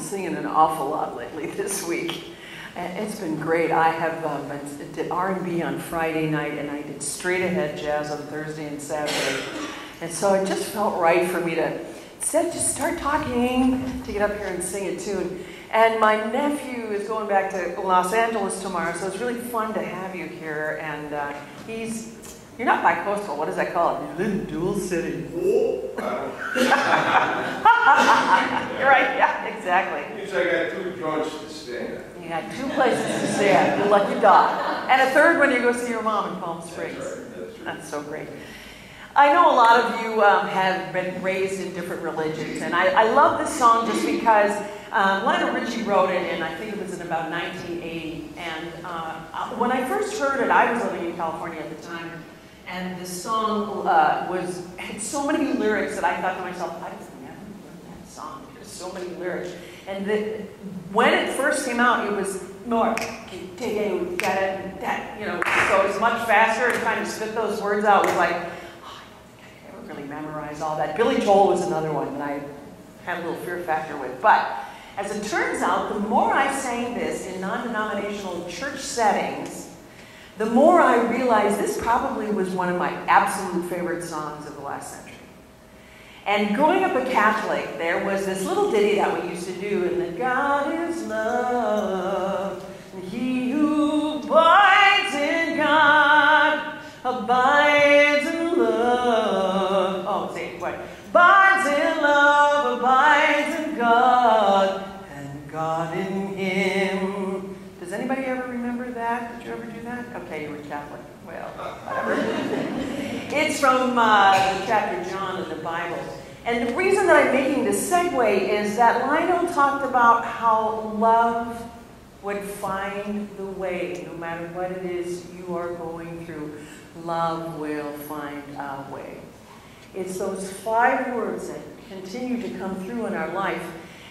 singing an awful lot lately this week. And it's been great. I have did R&B on Friday night, and I did straight ahead jazz on Thursday and Saturday. And so it just felt right for me to instead just start talking, to get up here and sing a tune. And my nephew is going back to Los Angeles tomorrow, so it's really fun to have you here. And you're not bi-coastal, what is that called? You live in Dual City. You're right, yeah, exactly. Means I got 2 joints to stay at. You got 2 places to stay at, you lucky dog. And a third when you go see your mom in Palm Springs. That's right. That's so great. I know a lot of you have been raised in different religions, and I love this song just because Lionel Richie wrote it, and I think it was in about 1980. And when I first heard it, I was living in California at the time, and the song had so many lyrics that I thought to myself, I've never heard that song. There's so many lyrics. And when it first came out, it was more, so it was much faster, and trying to spit those words out was like, I never really memorized all that. Billy Joel was another one that I had a little fear factor with. But as it turns out, the more I sang this in non-denominational church settings, the more I realized this probably was one of my absolute favorite songs of the last century. And growing up a Catholic, there was this little ditty that we used to do, and that God is love, and he who abides in God abides in love. Oh, say it quick. Abides in love, abides in God, and God in him. Does anybody ever remember that? Did you ever do that? Okay, you were Catholic. Well, whatever. It's from the chapter John in the Bible. And the reason that I'm making this segue is that Lionel talked about how love would find the way, no matter what it is you are going through. Love will find a way. It's those 5 words that continue to come through in our life.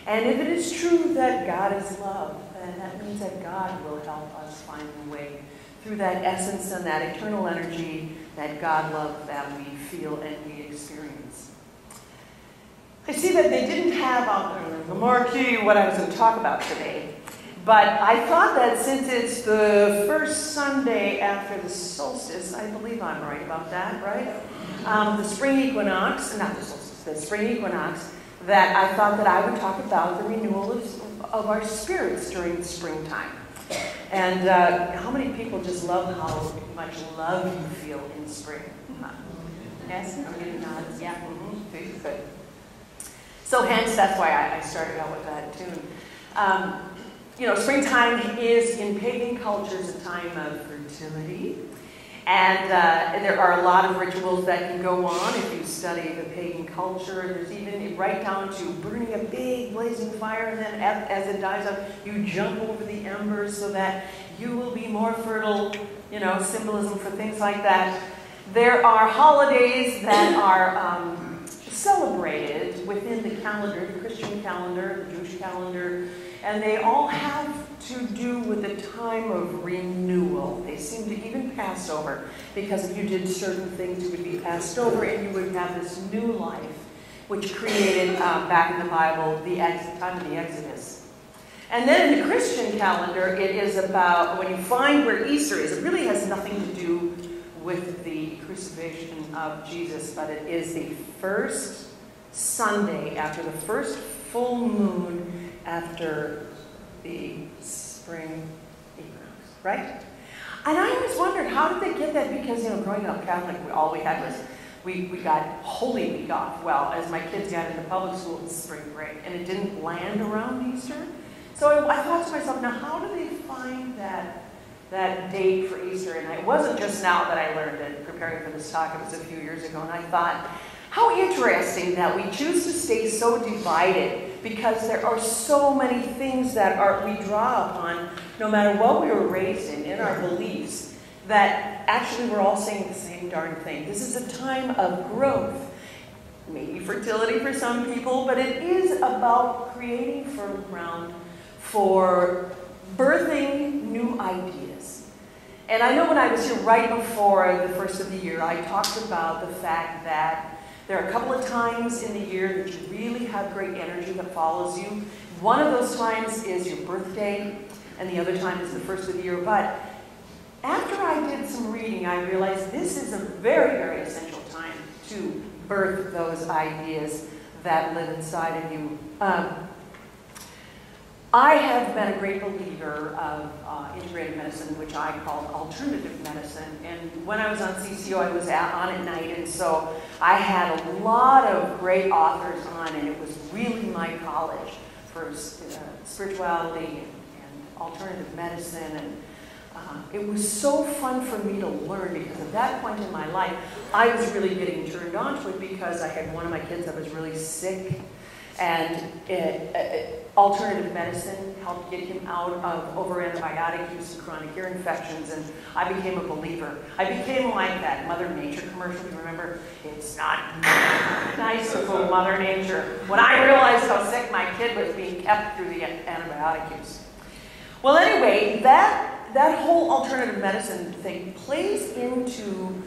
And if it is true that God is love, then that means that God will help us find the way through that essence and that eternal energy, that God love that we feel and we experience. I see that they didn't have on the marquee what I was going to talk about today. But I thought that since it's the first Sunday after the solstice, I believe I'm right about that, right? The spring equinox, not the solstice, the spring equinox, that I thought that I would talk about the renewal of our spirits during the springtime. And how many people just love how much love you feel in spring? Yes? I'm getting nods. Yeah. Mm-hmm. Good. So hence, that's why I started out with that tune. Springtime is, in pagan cultures, a time of fertility. And there are a lot of rituals that can go on if you study the pagan culture. There's even right down to burning a big blazing fire, and then as it dies out, you jump over the embers so that you will be more fertile, symbolism for things like that. There are holidays that are celebrated within the calendar, the Christian calendar, the Jewish calendar, and they all have to do with the time of renewal. They seem to even pass over, because if you did certain things, you would be passed over and you would have this new life, which created, back in the Bible, the time of the Exodus. And then in the Christian calendar, it is about, when you find where Easter is, it really has nothing to do with the crucifixion of Jesus, but it is the first Sunday after the first full moon after the spring equinox, right? And I always wondered, how did they get that? Because, growing up Catholic, all we had was, we got Holy Week off. Well, as my kids got into public school, it was spring break, and it didn't land around Easter. So I thought to myself, now how do they find that date for Easter? And it wasn't just now that I learned it, preparing for this talk. It was a few years ago, and I thought, how interesting that we choose to stay so divided, because there are so many things that we draw upon, no matter what we were raised in our beliefs, that actually we're all saying the same darn thing. This is a time of growth, maybe fertility for some people, but it is about creating fertile ground for birthing new ideas. And I know when I was here right before the first of the year, I talked about the fact that There are a couple of times in the year that you really have great energy that follows you. One of those times is your birthday, and the other time is the first of the year. But after I did some reading, I realized this is a very, very essential time to birth those ideas that live inside of you. I have been a great believer of integrated medicine, which I call alternative medicine. And when I was on CCO, I was on at night, and so I had a lot of great authors on, and it was really my college for spirituality and alternative medicine. And it was so fun for me to learn, because at that point in my life, I was really getting turned on to it because I had one of my kids that was really sick. And alternative medicine helped get him out of over-antibiotic use and chronic ear infections, and I became a believer. I became like that Mother Nature commercial. You remember? It's not nice to fool Mother Nature. When I realized how sick my kid was being kept through the antibiotic use. Well, anyway, that whole alternative medicine thing plays into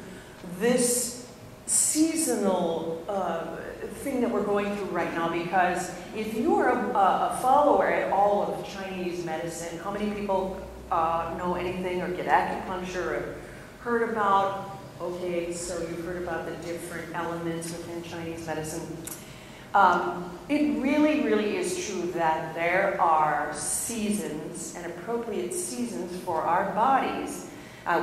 this seasonal thing that we're going through right now, because if you are a follower at all of Chinese medicine, how many people know anything or get acupuncture or heard about? Okay, so you've heard about the different elements within Chinese medicine. It really, really is true that there are seasons and appropriate seasons for our bodies.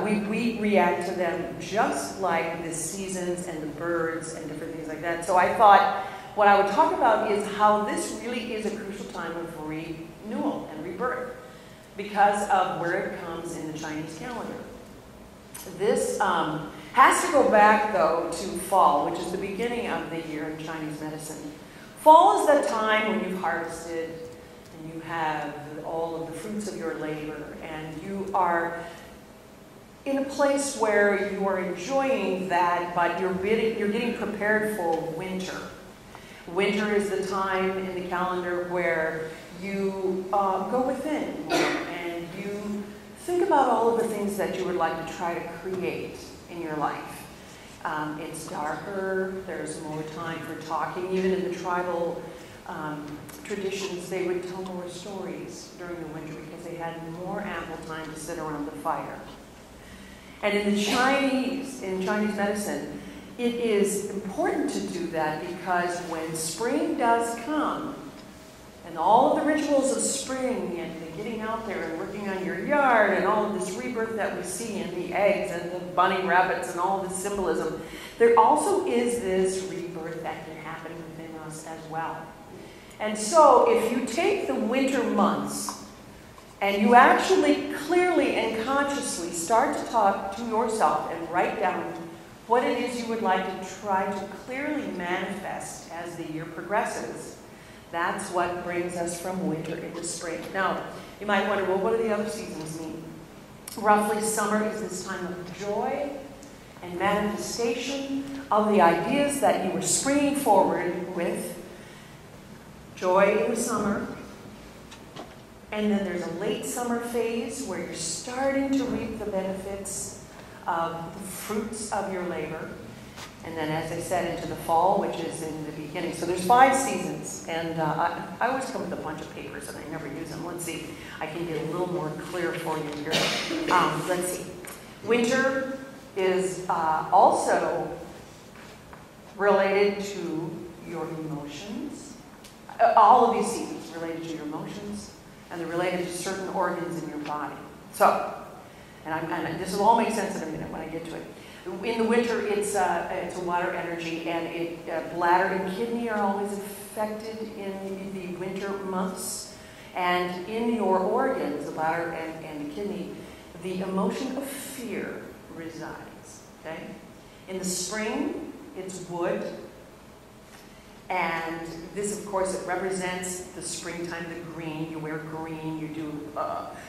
We react to them just like the seasons and the birds and different things like that. So I thought what I would talk about is how this really is a crucial time of renewal and rebirth because of where it comes in the Chinese calendar. This has to go back, though, to fall, which is the beginning of the year in Chinese medicine. Fall is the time when you've harvested and you have all of the fruits of your labor, and you are in a place where you are enjoying that, but you're getting prepared for winter. Winter is the time in the calendar where you go within and you think about all of the things that you would like to try to create in your life. It's darker, there's more time for talking. Even in the tribal traditions, they would tell more stories during the winter because they had more ample time to sit around the fire. And in Chinese medicine, it is important to do that because when spring does come, and all of the rituals of spring and the getting out there and working on your yard and all of this rebirth that we see in the eggs and the bunny rabbits and all of this symbolism, there also is this rebirth that can happen within us as well. And so if you take the winter months and you actually clearly and consciously start to talk to yourself and write down what it is you would like to try to clearly manifest as the year progresses, that's what brings us from winter into spring. Now, you might wonder, well, what do the other seasons mean? Roughly, summer is this time of joy and manifestation of the ideas that you were springing forward with. Joy in the summer. And then there's a late summer phase where you're starting to reap the benefits of the fruits of your labor. And then, as I said, into the fall, which is in the beginning. So there's 5 seasons. And I always come with a bunch of papers, and I never use them. Let's see. I can get a little more clear for you here. Let's see. Winter is also related to your emotions. All of these seasons related to your emotions. And they're related to certain organs in your body. So, and this will all make sense in a minute when I get to it. In the winter, it's a water energy, and bladder and kidney are always affected in the winter months. And in your organs, the bladder and the kidney, the emotion of fear resides. Okay? In the spring, it's wood. And this, of course, it represents the springtime, the green. You wear green. You do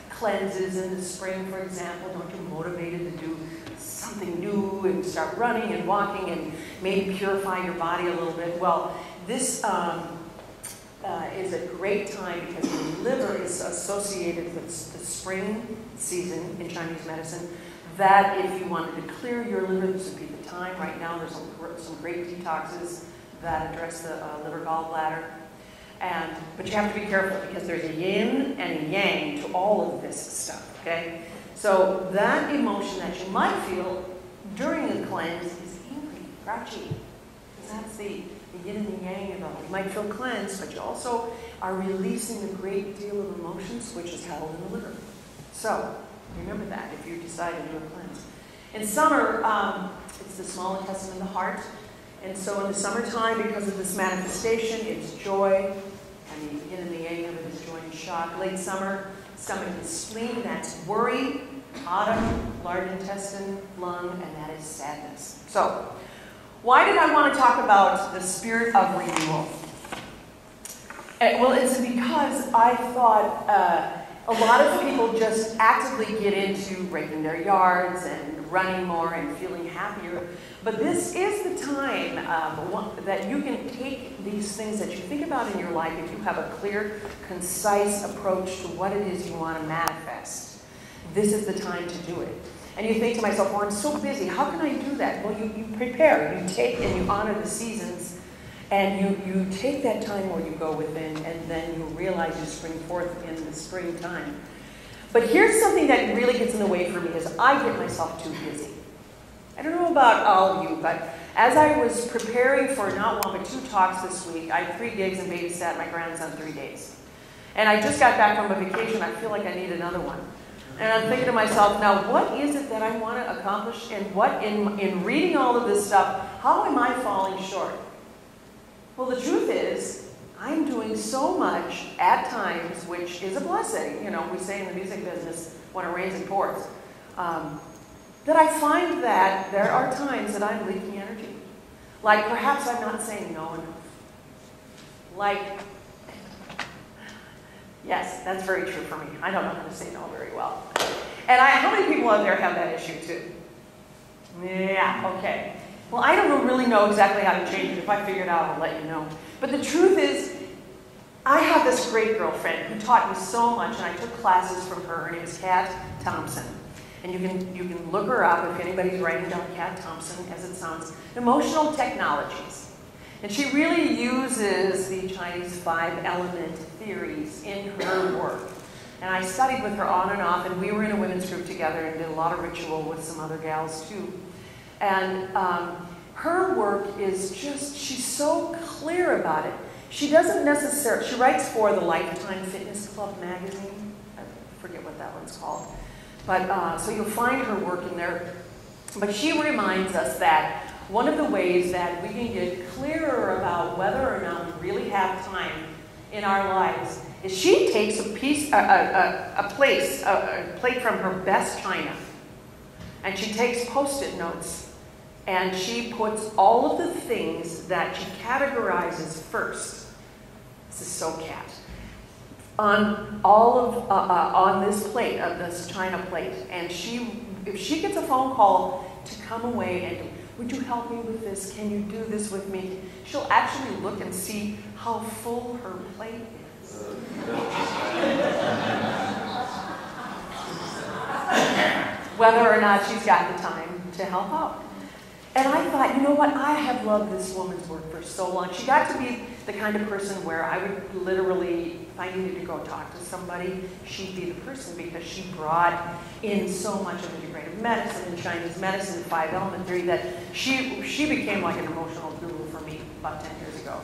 cleanses in the spring, for example. Don't you motivated to do something new and start running and walking and maybe purify your body a little bit? Well, this is a great time because the liver is associated with the spring season in Chinese medicine. that if you wanted to clear your liver, this would be the time. Right now, there's some great detoxes that address the liver gallbladder. But you have to be careful because there's a yin and a yang to all of this stuff, okay? So that emotion that you might feel during a cleanse is angry, grouchy. Because that's the yin and the yang of it. You might feel cleansed, but you also are releasing a great deal of emotions, which is held in the liver. So remember that if you decide to do a cleanse. In summer, it's the small intestine and the heart. And so in the summertime, because of this manifestation, it's joy. And the yin and the yang of it is joy and shock. Late summer, stomach and spleen, that's worry. Autumn, large intestine, lung, and that is sadness. So, why did I want to talk about the spirit of renewal? Well, it's because I thought a lot of people just actively get into raking their yards and running more and feeling happier. But this is the time that you can take these things that you think about in your life if you have a clear, concise approach to what it is you want to manifest. This is the time to do it. And you think to myself, well, I'm so busy. How can I do that? Well, you prepare. You take and you honor the seasons. And you take that time where you go within, and then you realize you spring forth in the springtime. But here's something that really gets in the way for me is I get myself too busy. I don't know about all of you, but as I was preparing for not one but 2 talks this week, I had 3 gigs and babysat my grandson 3 days. And I just got back from a vacation. I feel like I need another one. And I'm thinking to myself, now what is it that I want to accomplish? And what, in reading all of this stuff, how am I falling short? Well, the truth is, I'm doing so much at times, which is a blessing. You know, we say in the music business, when it rains, it pours. That I find that there are times that I'm leaking energy. Like perhaps I'm not saying no enough. Like, yes, that's very true for me. I don't know how to say no very well. And how many people out there have that issue too? Yeah, okay. Well, I don't really know exactly how to change it. If I figure it out, I'll let you know. But the truth is, I have this great girlfriend who taught me so much, and I took classes from her. Her name is Kat Thompson. And you can look her up if anybody's writing down Kat Thompson, as it sounds. Emotional Technologies. And she really uses the Chinese 5-element theories in her work. And I studied with her on and off, and we were in a women's group together and did a lot of ritual with some other gals too. And her work is just, she's so clear about it. She doesn't necessarily, she writes for the Lifetime Fitness Club magazine. I forget what that one's called. But, so you'll find her work in there. But she reminds us that one of the ways that we can get clearer about whether or not we really have time in our lives is she takes a plate from her best china, and she takes Post-it notes, and she puts all of the things that she categorizes first. This is so Cat. On all of on this plate, of this china plate, and if she gets a phone call to come away and would you help me with this? Can you do this with me? She'll actually look and see how full her plate is. Whether or not she's got the time to help out. And I thought, you know what? I have loved this woman's work for so long. She got to be the kind of person where I would literally, if I needed to go talk to somebody, she'd be the person because she brought in so much of integrative medicine and Chinese medicine and 5-element theory that she became like an emotional guru for me about 10 years ago.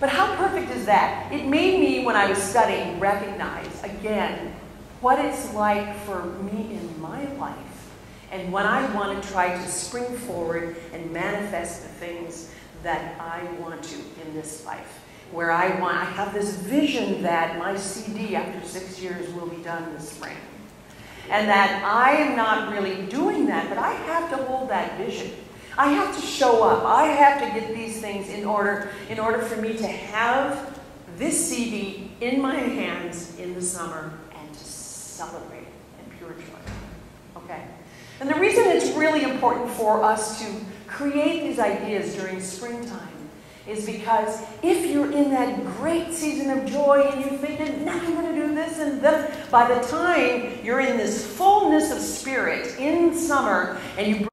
But how perfect is that? It made me, when I was studying, recognize, again, what it's like for me in my life. And when I want to try to spring forward and manifest the things that I want to in this life, where I have this vision that my CD after 6 years will be done this spring. And that I am not really doing that, but I have to hold that vision. I have to show up. I have to get these things in order for me to have this CD in my hands in the summer and to celebrate in pure joy. Okay? And the reason it's really important for us to create these ideas during springtime is because if you're in that great season of joy and you're thinking, now I'm going to do this and that, by the time you're in this fullness of spirit in summer and you